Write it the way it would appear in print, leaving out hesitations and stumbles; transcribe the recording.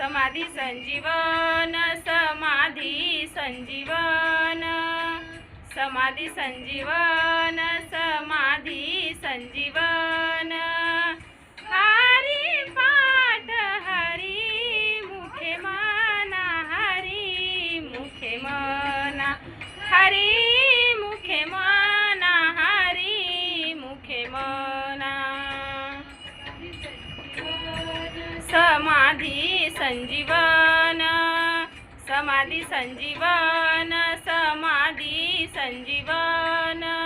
समाधी संजीवन, समाधी संजीवन, समाधी संजीवन, समाधी संजीवन। हरि पाठ हरि मुखे मना, हरि मुखे मना, हरि मुखे मना, हरि मुखे मना। समाधी संजीवन, समाधी संजीवन, समाधी संजीवन।